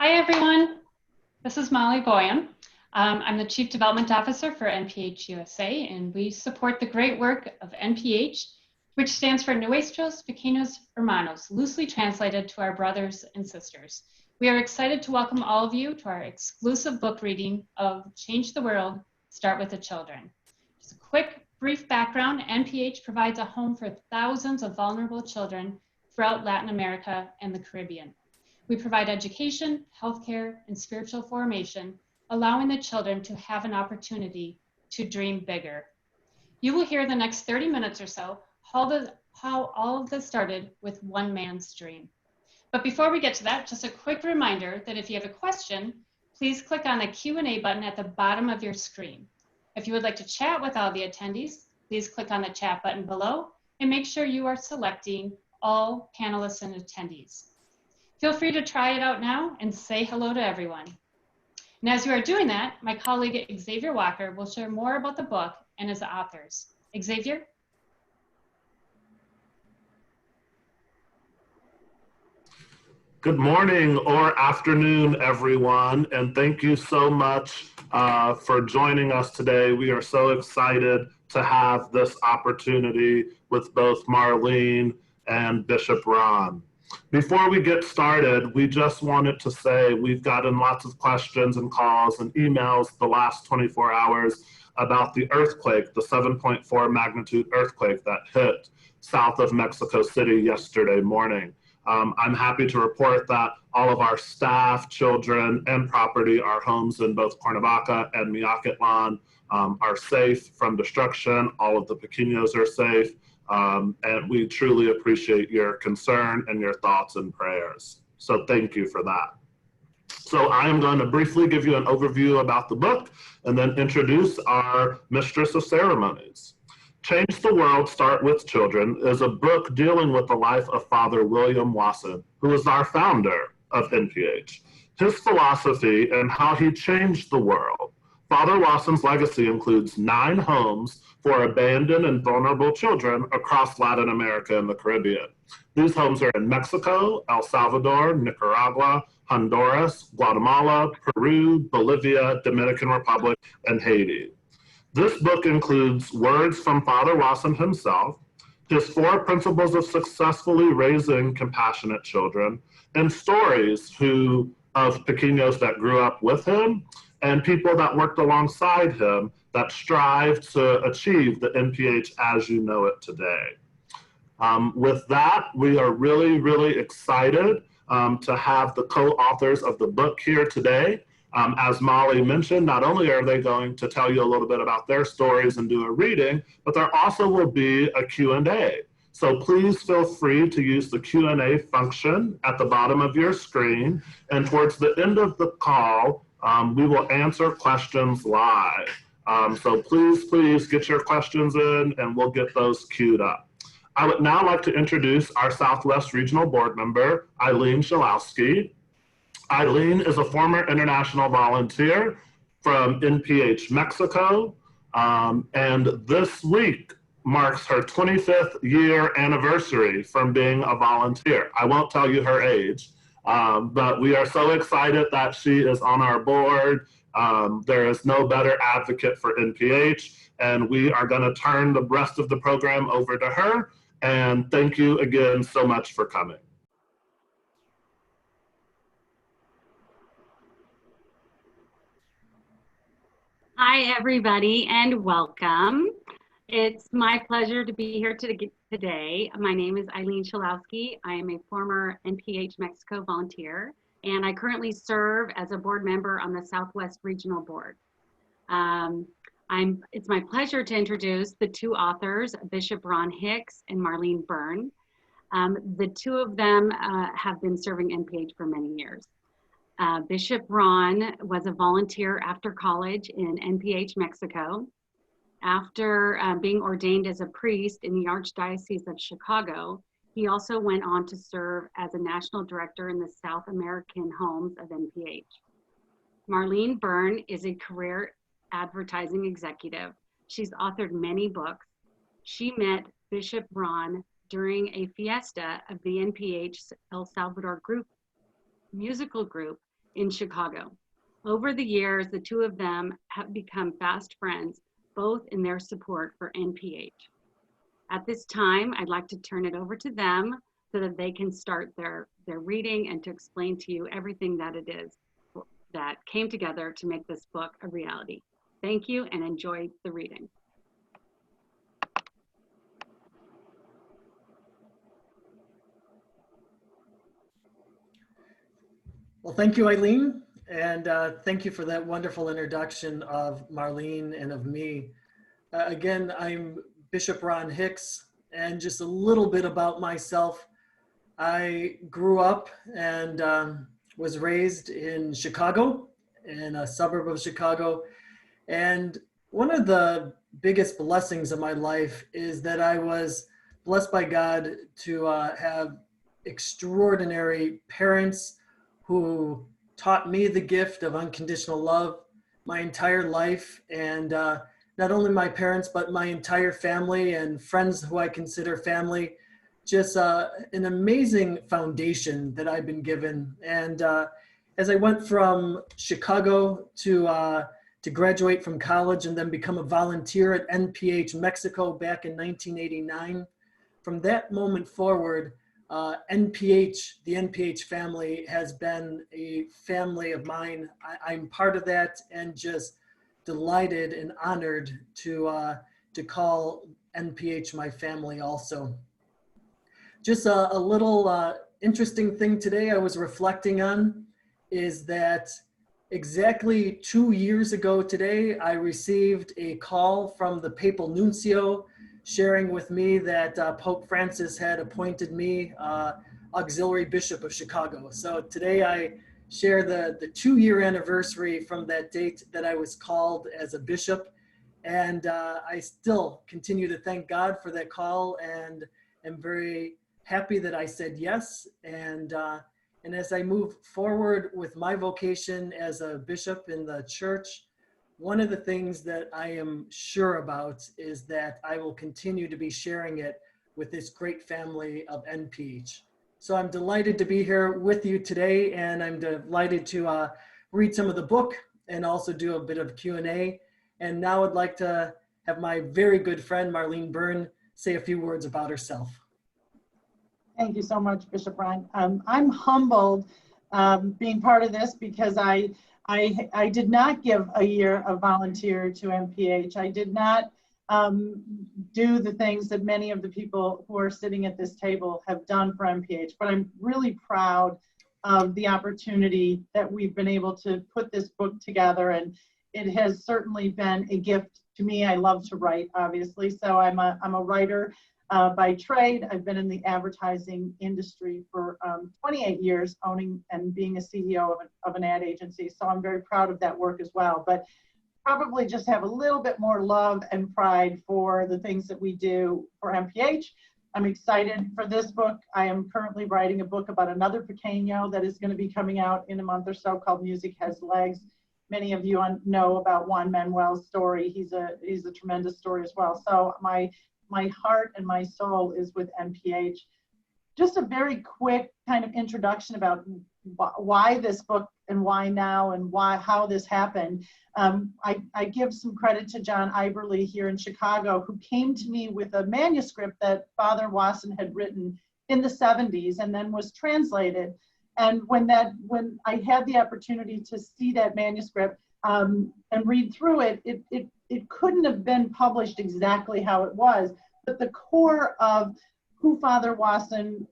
Hi, everyone. This is Molly Boyan. I'm the Chief Development Officer for NPH USA, and we support the great work of NPH, which stands for Nuestros Pequeños Hermanos, loosely translated to our brothers and sisters. We are excited to welcome all of you to our exclusive book reading of Change the World, Start with the Children. Just a quick, brief background, NPH provides a home for thousands of vulnerable children throughout Latin America and the Caribbean. We provide education, healthcare, and spiritual formation, allowing the children to have an opportunity to dream bigger. You will hear the next 30 minutes or so how all of this started with one man's dream. But before we get to that, just a quick reminder that if you have a question, please click on the Q&A button at the bottom of your screen. If you would like to chat with all the attendees, please click on the chat button below and make sure you are selecting all panelists and attendees. Feel free to try it out now and say hello to everyone. And as you are doing that, my colleague Xavier Walker will share more about the book and its authors. Xavier? Good morning or afternoon, everyone, and thank you so much for joining us today. We are so excited to have this opportunity with both Marlene and Bishop Ron. Before we get started, we just wanted to say we've gotten lots of questions and calls and emails the last 24 hours about the earthquake, the 7.4 magnitude earthquake that hit south of Mexico City yesterday morning. I'm happy to report that all of our staff, children, and property, our homes in both Cuernavaca and Miaquetlan, are safe from destruction. All of the pequeños are safe. And we truly appreciate your concern and your thoughts and prayers. So thank you for that. So I am going to briefly give you an overview about the book and then introduce our Mistress of Ceremonies. Change the World, Start with Children is a book dealing with the life of Father William Wasson, who is our founder of NPH, his philosophy and how he changed the world. Father Wasson's legacy includes 9 homes for abandoned and vulnerable children across Latin America and the Caribbean. These homes are in Mexico, El Salvador, Nicaragua, Honduras, Guatemala, Peru, Bolivia, Dominican Republic, and Haiti. This book includes words from Father Wasson himself, his 4 principles of successfully raising compassionate children, and stories of pequeños that grew up with him and people that worked alongside him that strive to achieve the NPH as you know it today. With that, we are really, really excited to have the co-authors of the book here today. As Molly mentioned, not only are they going to tell you a little bit about their stories and do a reading, but there also will be a Q&A. So please feel free to use the Q&A function at the bottom of your screen. And towards the end of the call, we will answer questions live. So please get your questions in and we'll get those queued up. I would now like to introduce our Southwest Regional Board member, Eileen Shalowski. Eileen is a former international volunteer from NPH Mexico, and this week marks her 25th year anniversary from being a volunteer. I won't tell you her age, but we are so excited that she is on our board. There is no better advocate for NPH, and we are going to turn the rest of the program over to her. And thank you again so much for coming. Hi, everybody, and welcome. It's my pleasure to be here today. My name is Eileen Shalowski. I am a former NPH Mexico volunteer, and I currently serve as a board member on the Southwest Regional Board. It's my pleasure to introduce the 2 authors, Bishop Ron Hicks and Marlene Byrne. The 2 of them have been serving NPH for many years. Bishop Ron was a volunteer after college in NPH Mexico. After being ordained as a priest in the Archdiocese of Chicago, he also went on to serve as a national director in the South American homes of NPH. Marlene Byrne is a career advertising executive. She's authored many books. She met Bishop Ron during a fiesta of the NPH El Salvador musical group in Chicago. Over the years, the two of them have become fast friends, both in their support for NPH. At this time, I'd like to turn it over to them so that they can start their reading and to explain to you everything that it is that came together to make this book a reality. Thank you and enjoy the reading. Well, thank you, Eileen, and thank you for that wonderful introduction of Marlene and of me. Again, I'm Bishop Ron Hicks, and just a little bit about myself. I grew up and was raised in Chicago, in a suburb of Chicago, and one of the biggest blessings of my life is that I was blessed by God to have extraordinary parents who taught me the gift of unconditional love my entire life. And not only my parents, but my entire family and friends who I consider family, just an amazing foundation that I've been given. And as I went from Chicago to graduate from college and then become a volunteer at NPH Mexico back in 1989, from that moment forward, NPH, the NPH family has been a family of mine. I'm part of that and just delighted and honored to call NPH my family also. Just a little interesting thing today I was reflecting on is that exactly 2 years ago today, I received a call from the papal nuncio sharing with me that Pope Francis had appointed me auxiliary bishop of Chicago. So today I share the 2-year anniversary from that date that I was called as a bishop. And I still continue to thank God for that call and am very happy that I said yes. And as I move forward with my vocation as a bishop in the church, one of the things that I am sure about is that I will continue to be sharing it with this great family of NPH. So I'm delighted to be here with you today, and I'm delighted to read some of the book and also do a bit of Q&A. And now I'd like to have my very good friend, Marlene Byrne, say a few words about herself. Thank you so much, Bishop Ron. I'm humbled being part of this because I did not give a year of volunteer to NPH. I did not do the things that many of the people who are sitting at this table have done for NPH, but I'm really proud of the opportunity that we've been able to put this book together, and it has certainly been a gift to me. I love to write, obviously, so I'm a writer by trade. I've been in the advertising industry for 28 years, owning and being a CEO of an ad agency. So I'm very proud of that work as well, but probably just have a little bit more love and pride for the things that we do for NPH. I'm excited for this book. I am currently writing a book about another pequeño that is going to be coming out in a month or so called Music Has Legs. Many of you know about Juan Manuel's story. He's a tremendous story as well. So my heart and my soul is with NPH. Just a very quick kind of introduction about why this book and why now and how this happened. I give some credit to John Iberly here in Chicago, who came to me with a manuscript that Father Wasson had written in the 70s and then was translated. And when I had the opportunity to see that manuscript and read through it, it couldn't have been published exactly how it was, but the core of who Father Wasson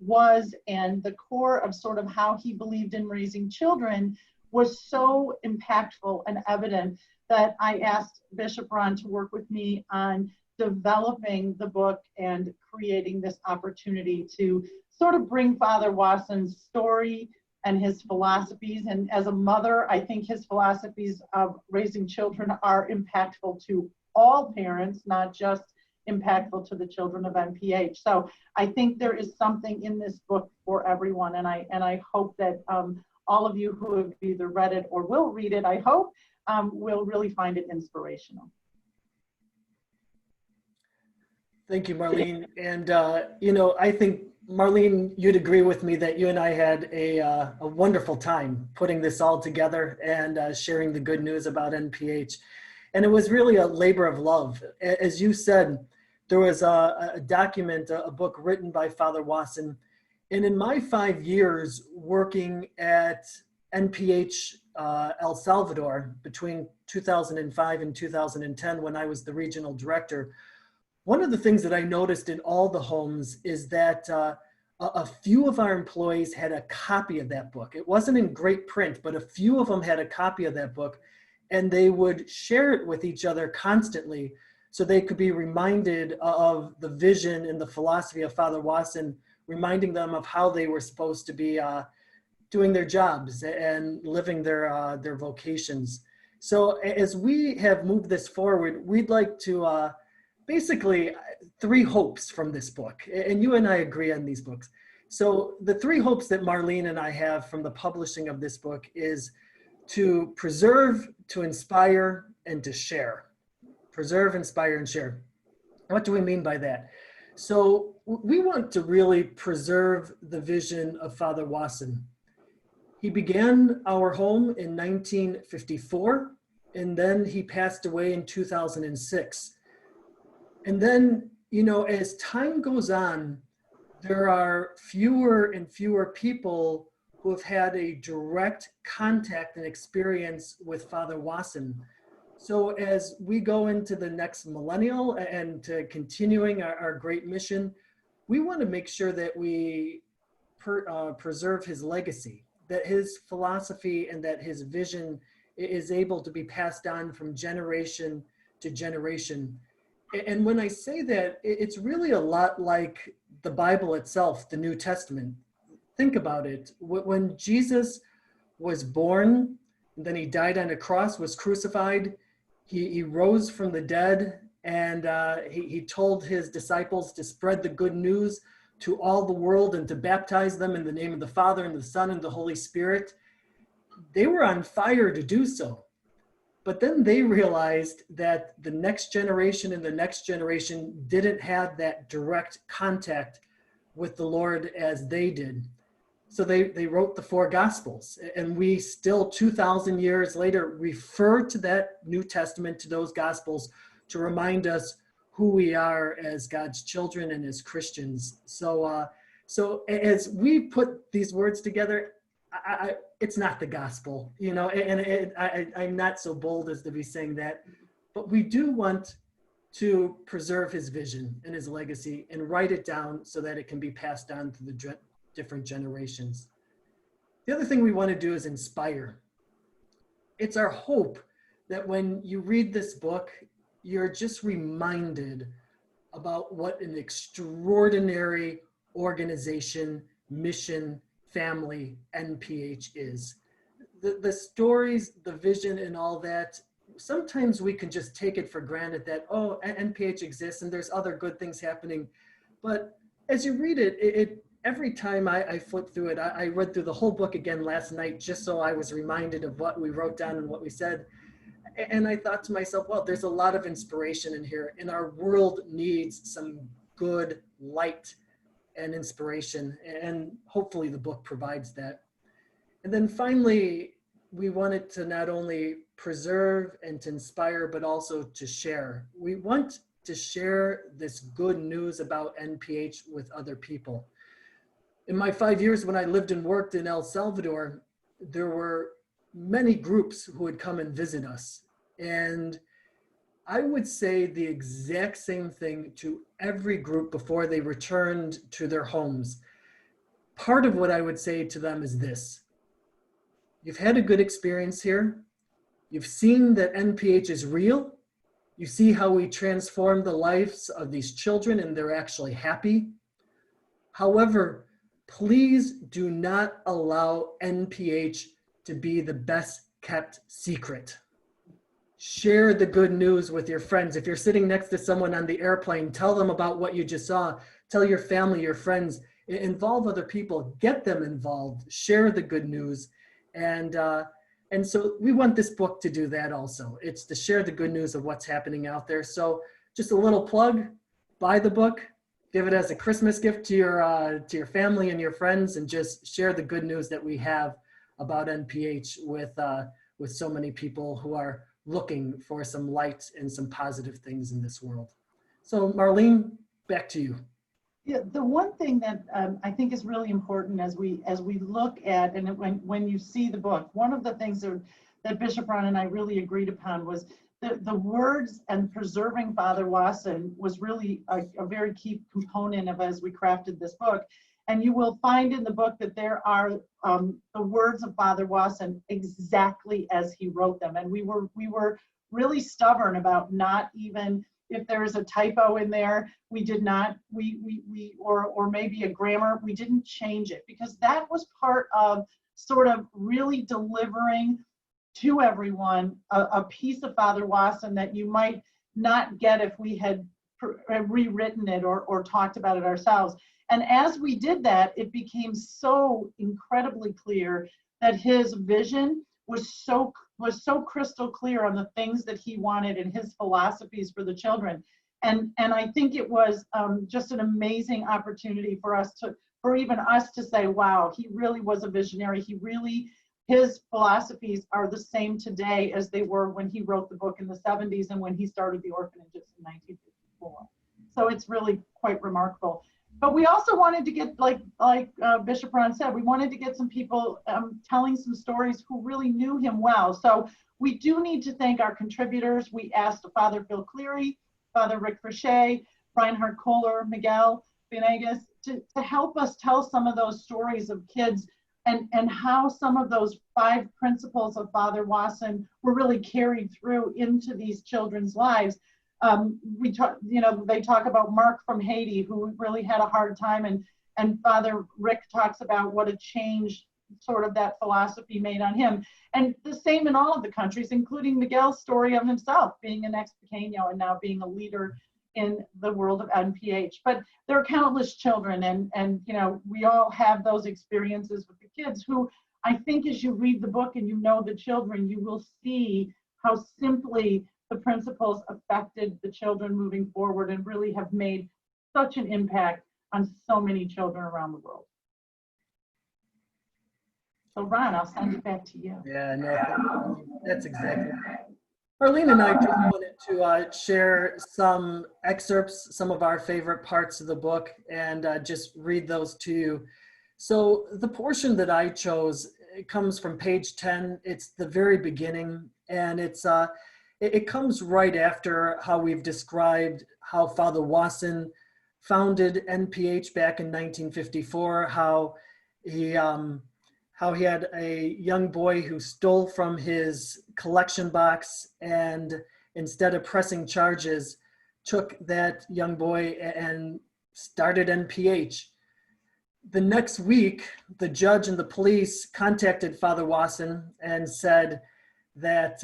was and the core of sort of how he believed in raising children was so impactful and evident that I asked Bishop Ron to work with me on developing the book and creating this opportunity to sort of bring Father Wasson's story and his philosophies. And as a mother, I think his philosophies of raising children are impactful to all parents, not just impactful to the children of NPH. So I think there is something in this book for everyone. And I hope that all of you who have either read it or will read it, I hope, will really find it inspirational. Thank you, Marlene. And, I think Marlene, you'd agree with me that you and I had a wonderful time putting this all together and sharing the good news about NPH. And it was really a labor of love. As you said, there was a document, a book written by Father Wasson. And in my 5 years working at NPH El Salvador between 2005 and 2010, when I was the regional director, one of the things that I noticed in all the homes is that a few of our employees had a copy of that book. It wasn't in great print, but a few of them had a copy of that book, and they would share it with each other constantly so they could be reminded of the vision and the philosophy of Father Wasson, reminding them of how they were supposed to be doing their jobs and living their vocations. So as we have moved this forward, we'd like to basically 3 hopes from this book, and you and I agree on these books. So the 3 hopes that Marlene and I have from the publishing of this book is to preserve, to inspire, and to share. Preserve, inspire, and share. What do we mean by that? So we want to really preserve the vision of Father Wasson. He began our home in 1954, and then he passed away in 2006. And then, you know, as time goes on, there are fewer and fewer people who have had a direct contact and experience with Father Wasson. So as we go into the next millennial and to continuing our great mission, we want to make sure that we preserve his legacy, that his philosophy and that his vision is able to be passed on from generation to generation. And when I say that, it's really a lot like the Bible itself, the New Testament. Think about it. When Jesus was born, and then he died on a cross, was crucified, he rose from the dead, and he told his disciples to spread the good news to all the world and to baptize them in the name of the Father and the Son and the Holy Spirit. They were on fire to do so. But then they realized that the next generation and the next generation didn't have that direct contact with the Lord as they did. So they wrote the 4 Gospels, and we still 2,000 years later refer to that New Testament, to those Gospels, to remind us who we are as God's children and as Christians. So as we put these words together, it's not the gospel, you know, and I'm not so bold as to be saying that, but we do want to preserve his vision and his legacy and write it down so that it can be passed on to the different generations. The other thing we want to do is inspire. It's our hope that when you read this book, you're just reminded about what an extraordinary organization, mission, family NPH is. The stories, the vision, and all that, sometimes we can just take it for granted that, oh, NPH exists and there's other good things happening. But as you read it, every time I flip through it, I read through the whole book again last night just so I was reminded of what we wrote down and what we said. And I thought to myself, well, there's a lot of inspiration in here, and our world needs some good light and inspiration, and hopefully the book provides that. And then finally, we wanted to not only preserve and to inspire, but also to share. We want to share this good news about NPH with other people. In my 5 years when I lived and worked in El Salvador, there were many groups who would come and visit us. And I would say the exact same thing to every group before they returned to their homes. Part of what I would say to them is this: you've had a good experience here. You've seen that NPH is real. You see how we transform the lives of these children and they're actually happy. However, please do not allow NPH to be the best kept secret. Share the good news with your friends. If you're sitting next to someone on the airplane, tell them about what you just saw. Tell your family, your friends, involve other people, get them involved, share the good news. And so we want this book to do that also. It's to share the good news of what's happening out there. So just a little plug, buy the book, give it as a Christmas gift to your family and your friends, and just share the good news that we have about NPH with so many people who are looking for some light and some positive things in this world. So Marlene, back to you. Yeah, the one thing that I think is really important as we look at, and when you see the book, one of the things that Bishop Ron and I really agreed upon was the words, and preserving Father Wasson was really a very key component of as we crafted this book. And you will find in the book that there are the words of Father Wasson exactly as he wrote them. And we were really stubborn about not even, if there is a typo in there, we did not, or maybe a grammar, we didn't change it, because that was part of sort of really delivering to everyone a piece of Father Wasson that you might not get if we had rewritten it or talked about it ourselves. And as we did that, it became so incredibly clear that his vision was so crystal clear on the things that he wanted and his philosophies for the children. And I think it was just an amazing opportunity for even us to say, wow, he really was a visionary. His philosophies are the same today as they were when he wrote the book in the 70s and when he started the orphanages in 1954. So it's really quite remarkable. But we also wanted to get, like Bishop Ron said, we wanted to get some people telling some stories who really knew him well. So we do need to thank our contributors. We asked Father Phil Cleary, Father Rick Frichet, Reinhard Kohler, Miguel Venegas to help us tell some of those stories of kids and how some of those 5 principles of Father Wasson were really carried through into these children's lives. They talk about Mark from Haiti, who really had a hard time, and Father Rick talks about what a change sort of that philosophy made on him. And the same in all of the countries, including Miguel's story of himself being an ex-Pequeño and now being a leader in the world of NPH. But there are countless children, and we all have those experiences with the kids who, I think as you read the book and you know the children, you will see how simply the principles affected the children moving forward and really have made such an impact on so many children around the world. So Ron, I'll send it back to you. Yeah, no, that's exactly right. Marlene and I just wanted to share some excerpts, some of our favorite parts of the book, and just read those to you. So the portion that I chose, it comes from page 10. It's the very beginning, and it comes right after how we've described how Father Wasson founded NPH back in 1954, how he had a young boy who stole from his collection box, and instead of pressing charges, took that young boy and started NPH. The next week, the judge and the police contacted Father Wasson and said that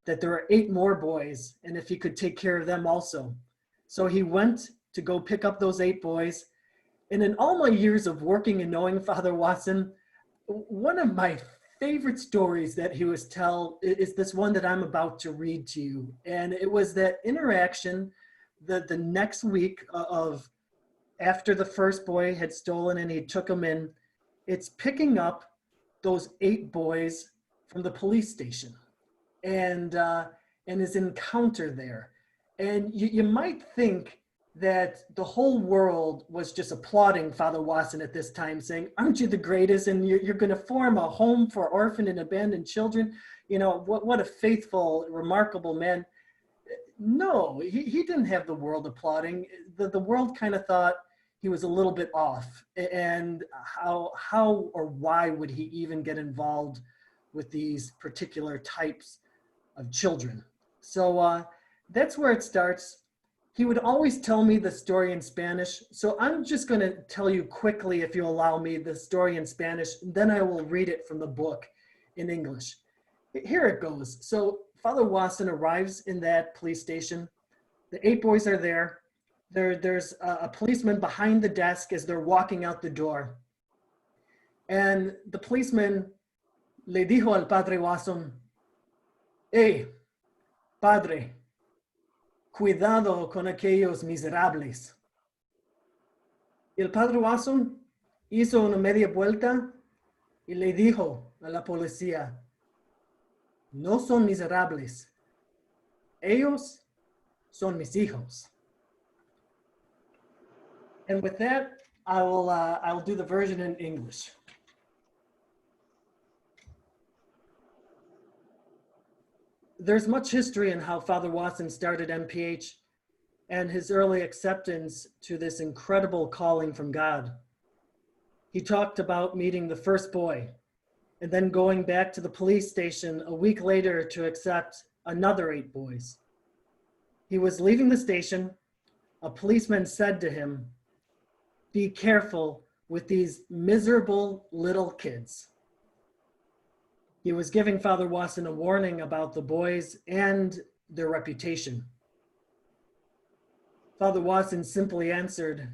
there were 8 more boys, and if he could take care of them also. So he went to go pick up those 8 boys. And in all my years of working and knowing Father Wasson, one of my favorite stories that he was tell is this one that I'm about to read to you. And it was that interaction the next week of after the first boy had stolen and he took him in. It's picking up those 8 boys from the police station and his encounter there. And you might think that the whole world was just applauding Father Wasson at this time, saying, aren't you the greatest? And you're going to form a home for orphaned and abandoned children. What a faithful, remarkable man. No, he didn't have the world applauding. The world kind of thought he was a little bit off. And how or why would he even get involved with these particular types of children? So that's where it starts. He would always tell me the story in Spanish. So I'm just going to tell you quickly, if you allow me, the story in Spanish. Then I will read it from the book in English. Here it goes. So Father Wasson arrives in that police station. The 8 boys are there. There's a policeman behind the desk as they're walking out the door. And the policeman le dijo al Padre Wasson, hey, Padre, cuidado con aquellos miserables. El padre Watson hizo una media vuelta y le dijo a la policía, no son miserables, ellos son mis hijos. And with that, I will do the version in English. There's much history in how Father Watson started NPH and his early acceptance to this incredible calling from God. He talked about meeting the first boy and then going back to the police station a week later to accept another 8 boys. He was leaving the station. A policeman said to him, "Be careful with these miserable little kids." He was giving Father Watson a warning about the boys and their reputation. Father Watson simply answered,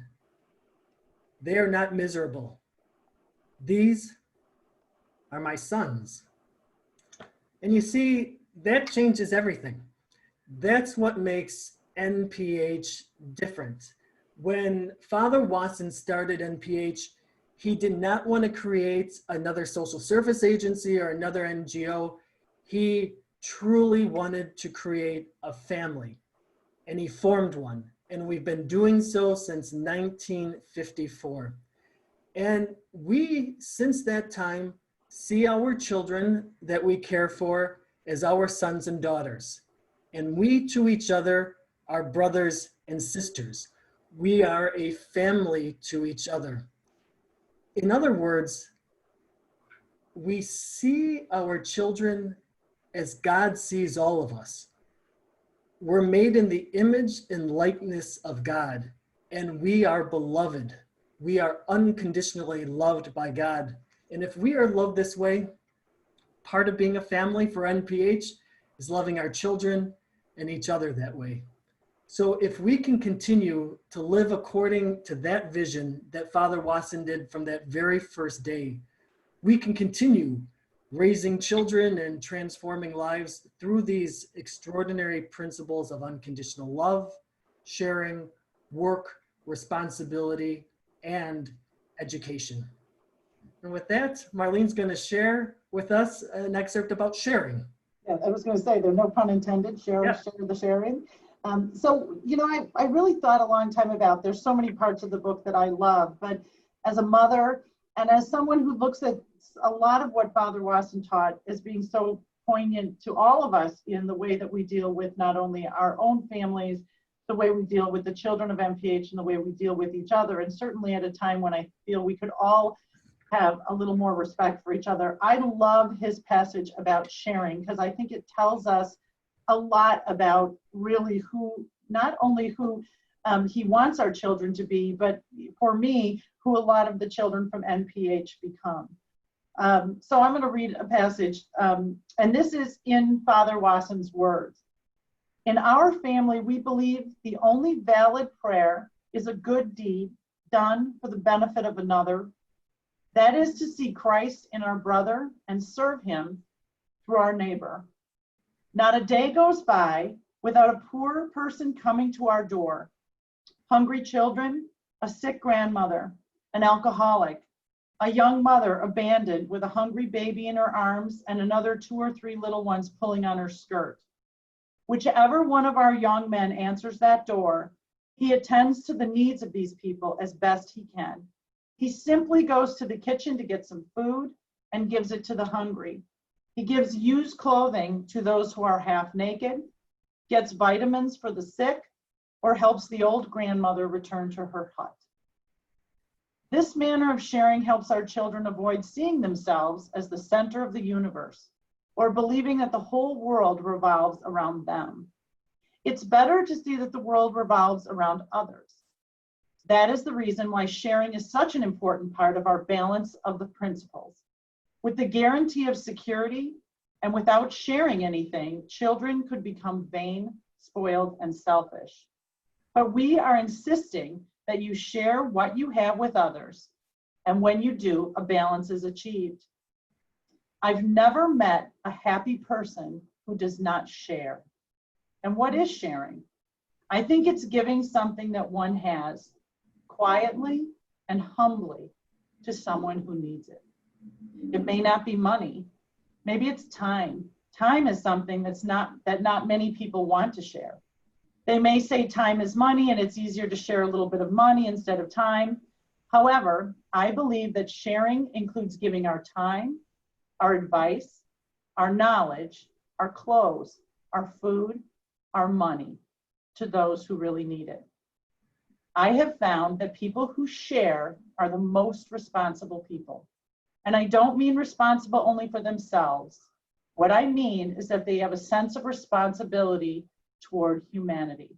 "They are not miserable. These are my sons." And you see, that changes everything. That's what makes NPH different. When Father Watson started NPH, he did not want to create another social service agency or another NGO. He truly wanted to create a family, and he formed one. And we've been doing so since 1954. And we, since that time, see our children that we care for as our sons and daughters. And we to each other are brothers and sisters. We are a family to each other. In other words, we see our children as God sees all of us. We're made in the image and likeness of God, and we are beloved. We are unconditionally loved by God. And if we are loved this way, part of being a family for NPH is loving our children and each other that way. So if we can continue to live according to that vision that Father Watson did from that very first day, we can continue raising children and transforming lives through these extraordinary principles of unconditional love, sharing, work, responsibility, and education. And with that, Marlene's going to share with us an excerpt about sharing. Yeah, I was going to say, there's no pun intended, share the sharing. So, you know, I really thought a long time about, there's so many parts of the book that I love, but as a mother and as someone who looks at a lot of what Father Watson taught as being so poignant to all of us in the way that we deal with not only our own families, the way we deal with the children of NPH and the way we deal with each other, and certainly at a time when I feel we could all have a little more respect for each other. I love his passage about sharing because I think it tells us a lot about really who, not only who he wants our children to be, but for me, who a lot of the children from NPH become. So I'm going to read a passage, and this is in Father Watson's words. In our family, we believe the only valid prayer is a good deed done for the benefit of another. That is to see Christ in our brother and serve him through our neighbor. Not a day goes by without a poor person coming to our door. Hungry children, a sick grandmother, an alcoholic, a young mother abandoned with a hungry baby in her arms and another 2 or 3 little ones pulling on her skirt. Whichever one of our young men answers that door, he attends to the needs of these people as best he can. He simply goes to the kitchen to get some food and gives it to the hungry. He gives used clothing to those who are half naked, gets vitamins for the sick, or helps the old grandmother return to her hut. This manner of sharing helps our children avoid seeing themselves as the center of the universe or believing that the whole world revolves around them. It's better to see that the world revolves around others. That is the reason why sharing is such an important part of our balance of the principles. With the guarantee of security and without sharing anything, children could become vain, spoiled, and selfish. But we are insisting that you share what you have with others, and when you do, a balance is achieved. I've never met a happy person who does not share. And what is sharing? I think it's giving something that one has quietly and humbly to someone who needs it. It may not be money. Maybe it's time. Time is something that not many people want to share. They may say time is money and it's easier to share a little bit of money instead of time. However, I believe that sharing includes giving our time, our advice, our knowledge, our clothes, our food, our money to those who really need it. I have found that people who share are the most responsible people. And I don't mean responsible only for themselves. What I mean is that they have a sense of responsibility toward humanity.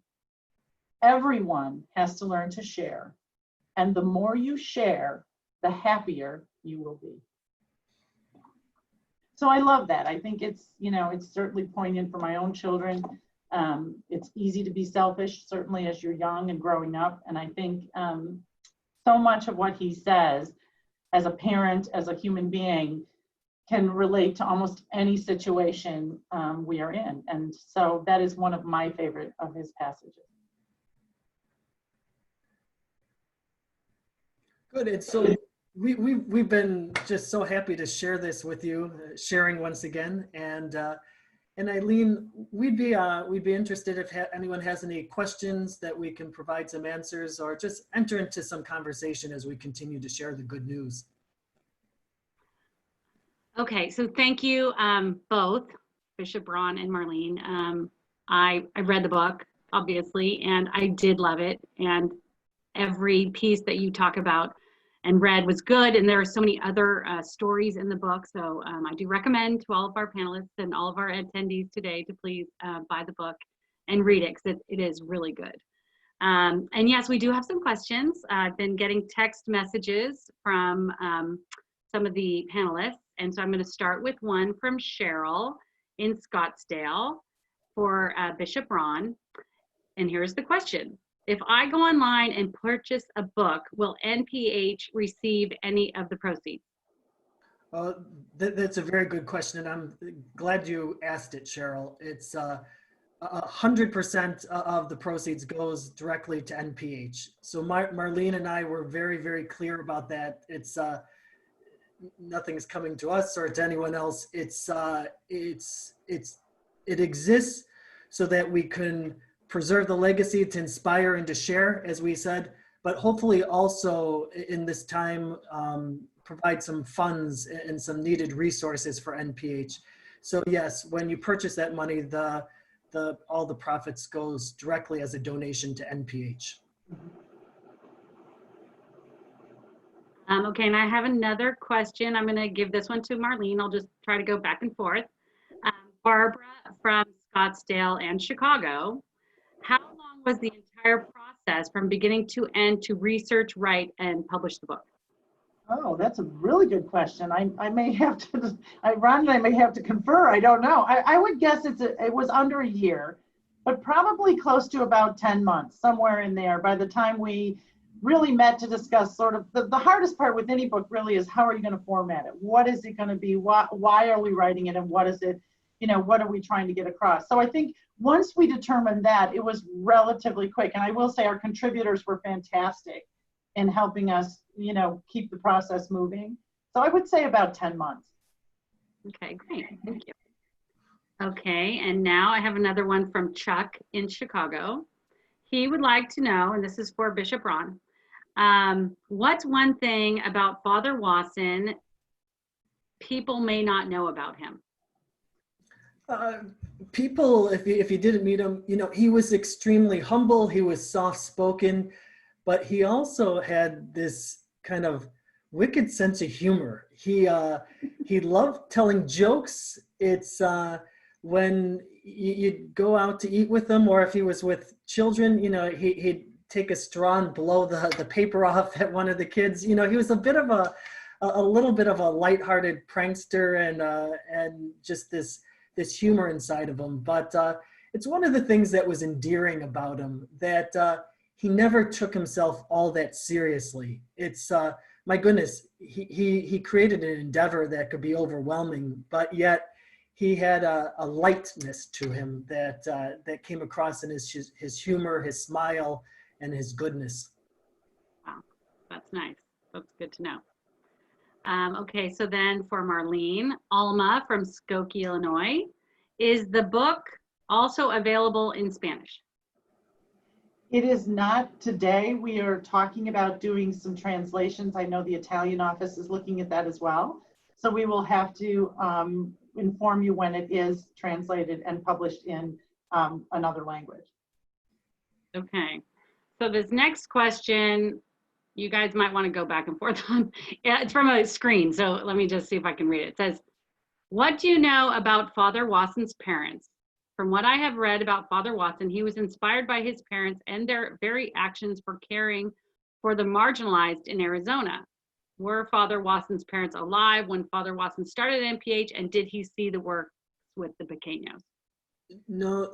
Everyone has to learn to share. And the more you share, the happier you will be. So I love that. I think it's certainly poignant for my own children. It's easy to be selfish, certainly as you're young and growing up. And I think so much of what he says as a parent, as a human being, can relate to almost any situation we are in. And so that is one of my favorite of his passages. Good. And so we've been just so happy to share this with you, sharing once again. And Eileen, we'd be interested if anyone has any questions that we can provide some answers, or just enter into some conversation as we continue to share the good news. Okay, so thank you both, Bishop Ron and Marlene. I read the book, obviously, and I did love it. And every piece that you talk about and read was good. And there are so many other stories in the book. So I do recommend to all of our panelists and all of our attendees today to please buy the book and read it, because it is really good. And yes, we do have some questions. I've been getting text messages from some of the panelists. And so I'm going to start with one from Cheryl in Scottsdale for Bishop Ron. And here's the question. If I go online and purchase a book, will NPH receive any of the proceeds? That's a very good question, and I'm glad you asked it, Cheryl. It's 100% of the proceeds goes directly to NPH. So Marlene and I were very, very clear about that. It's nothing's coming to us or to anyone else. It exists so that we can preserve the legacy, to inspire and to share, as we said, but hopefully also in this time provide some funds and some needed resources for NPH. So yes, when you purchase that money, all the profits goes directly as a donation to NPH. Okay, and I have another question. I'm going to give this one to Marlene. I'll just try to go back and forth. Barbara from Scottsdale and Chicago. How long was the entire process from beginning to end to research, write, and publish the book? Oh, that's a really good question. I may have to, Ron and I may have to confer. I don't know. I would guess it was under a year, but probably close to about 10 months, somewhere in there, by the time we really met to discuss sort of the hardest part with any book really is, how are you going to format it? What is it going to be? Why are we writing it? And what is it? What are we trying to get across? So I think once we determined that, it was relatively quick. And I will say our contributors were fantastic in helping us, keep the process moving. So I would say about 10 months. Okay, great. Thank you. Okay, and now I have another one from Chuck in Chicago. He would like to know, and this is for Bishop Ron, what's one thing about Father Wasson people may not know about him? People, if you didn't meet him, he was extremely humble. He was soft-spoken, but he also had this kind of wicked sense of humor. He loved telling jokes. It's when you'd go out to eat with him, or if he was with children, he'd take a straw and blow the paper off at one of the kids. He was a bit of a little bit of a lighthearted prankster, and just this humor inside of him. But it's one of the things that was endearing about him, that he never took himself all that seriously. It's my goodness, he created an endeavor that could be overwhelming, but yet he had a lightness to him that came across in his humor, his smile, and his goodness. Wow, That's nice. That's good to know. Okay, so then for Marlene, Alma from Skokie, Illinois. Is the book also available in Spanish? It is not today. We are talking about doing some translations. I know the Italian office is looking at that as well. So we will have to inform you when it is translated and published in another language. Okay, so this next question, you guys might want to go back and forth on. Yeah, it's from a screen, so let me just see if I can read it. It says, what do you know about Father Watson's parents? From what I have read about Father Watson, he was inspired by his parents and their very actions for caring for the marginalized in Arizona. Were Father Watson's parents alive when Father Watson started NPH, and did he see the work with the Pequeños? No,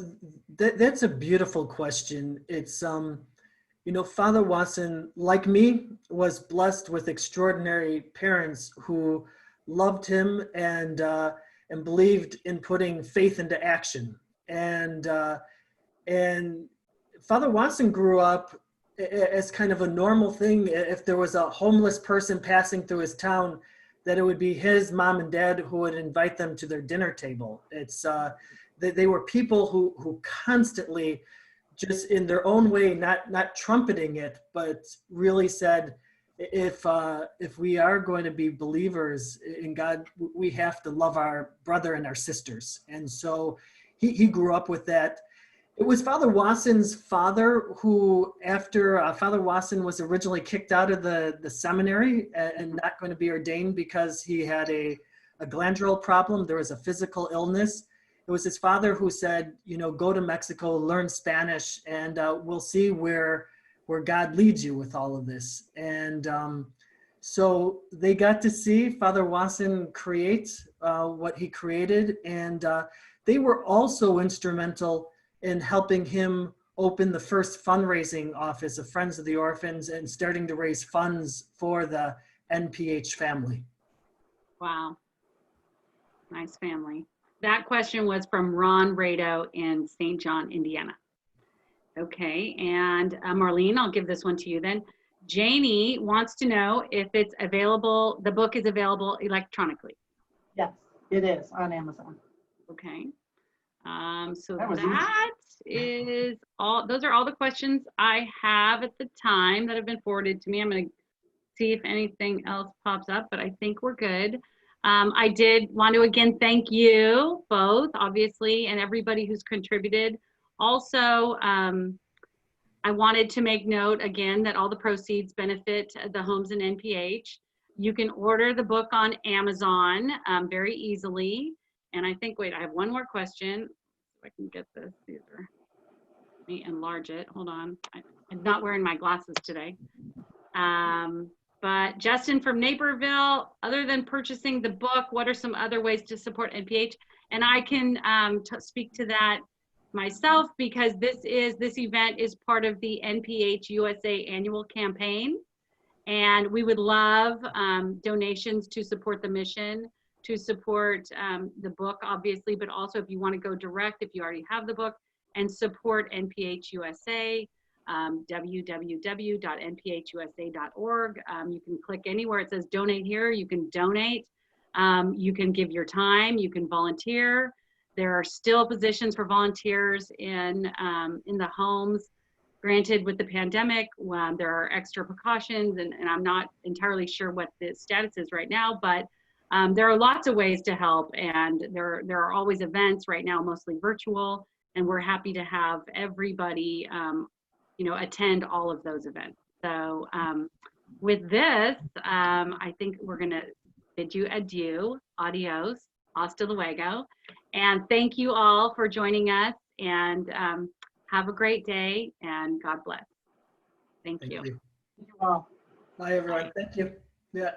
that's a beautiful question. It's, you know, Father Watson, like me, was blessed with extraordinary parents who loved him and believed in putting faith into action. And Father Watson grew up as kind of a normal thing. If there was a homeless person passing through his town, that it would be his mom and dad who would invite them to their dinner table. It's they were people who constantly, just in their own way, not trumpeting it, but really said, if we are going to be believers in God, we have to love our brother and our sisters. And so he grew up with that. It was Father Watson's father who, after Father Watson was originally kicked out of the seminary and not going to be ordained because he had a glandular problem, there was a physical illness. It was his father who said, you know, go to Mexico, learn Spanish, and we'll see where God leads you with all of this. And so they got to see Father Watson create what he created. And they were also instrumental in helping him open the first fundraising office of Friends of the Orphans and starting to raise funds for the NPH family. Wow, nice family. That question was from Ron Rado in St. John, Indiana. Okay, and Marlene, I'll give this one to you then. Janie wants to know if it's available, the book is available electronically. Yes, it is on Amazon. Okay, so That was that is all, those are all the questions I have at the time that have been forwarded to me. I'm gonna see if anything else pops up, but I think we're good. I did want to again thank you both, obviously, and everybody who's contributed. Also, I wanted to make note again that all the proceeds benefit the homes in NPH. You can order the book on Amazon very easily. And I think, wait, I have one more question. If I can get this, let me enlarge it. Hold on. I'm not wearing my glasses today. But Justin from Naperville, other than purchasing the book, what are some other ways to support NPH? And I can speak to that myself, because this event is part of the NPH USA annual campaign. And we would love donations to support the mission, to support the book, obviously, but also if you want to go direct, if you already have the book, and support NPH USA. www.nphusa.org. You can click anywhere it says donate here. You can donate. You can give your time. You can volunteer. There are still positions for volunteers in the homes. Granted, with the pandemic, there are extra precautions, and I'm not entirely sure what the status is right now, but there are lots of ways to help, and there are always events right now, mostly virtual, and we're happy to have everybody you know, attend all of those events. So with this, I think we're gonna bid you adieu, adios, hasta luego. And thank you all for joining us, and have a great day, and God bless. Thank you. Thank you. Thank you all. Bye, everyone. Thank you. Yeah.